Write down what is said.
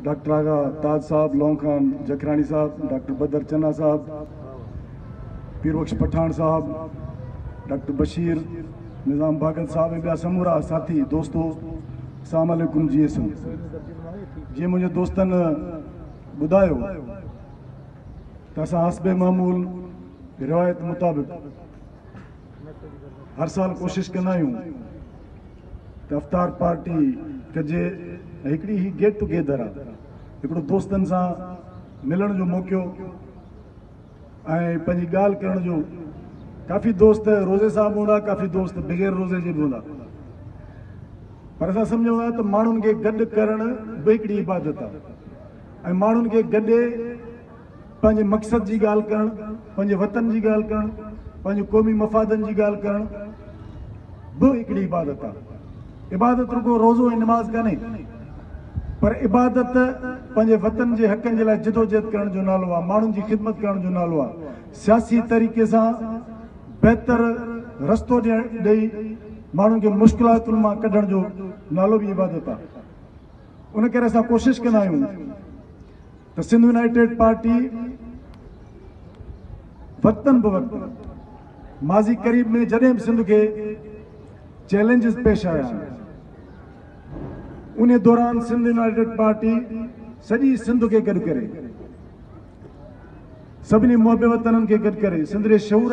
Doctor आगा ताज साहब, लोंग खान जखरानी साहब, doctor बदर चन्ना साहब, पीरबख्श पठान साहब, doctor Bashir निज़ाम भगत साहब ऐं ॿिया समूरा साथी दोस्तों, अस्सलाम वालेकुम। जी मुझे दोस्तन ॿुधायो त असां हस्बे मामूल रिवायत मुताबिक़ हर साल कोशिश कंदा आहियूं त अफ्तार पार्टी कजे। हिकिड़ी ही गेट टुगेदर आहे, हिकिड़ो दोस्तनि सां मिलण जो मौक़ो ऐं पंहिंजी ॻाल्हि करण जो। काफ़ी दोस्त रोज़े सां बि हूंदा, काफ़ी दोस्त बग़ैर रोज़े जे बि हूंदा, पर असां सम्झूं था त माण्हुनि खे गॾु करणु बि हिकिड़ी इबादत आहे ऐं माण्हुनि खे गॾे पंहिंजे मक़सद जी ॻाल्हि करणु, पंहिंजे वतन जी ॻाल्हि करणु, पंहिंजे क़ौमी मफ़ादनि जी ॻाल्हि करणु बि हिकिड़ी इबादत आहे। इबादत रुगो रोज़ो ऐं नमाज़ कान्हे, पर इबादत पंहिंजे वतन जे हक़नि जे लाइ जिदोजहद करण जो नालो आहे, माण्हुनि जी ख़िदमत करण जो नालो आहे, सियासी तरीक़े सां बहितर रस्तो ॾेई माण्हुनि खे मुश्किलातुनि मां कढण जो नालो बि इबादत आहे। उन करे असां कोशिशि कंदा आहियूं त सिंध यूनाइटेड पार्टी वक़्तन ब वक़्त माज़ी क़रीब में जॾहिं बि सिंध खे चैलेंजिस पेश आया उन दौरान सिंध यूनाइटेड पार्टी सॼी सिंध खे गॾु करे, सभिनी मुहबे वतननि खे गॾु करे, सिंध जे शऊर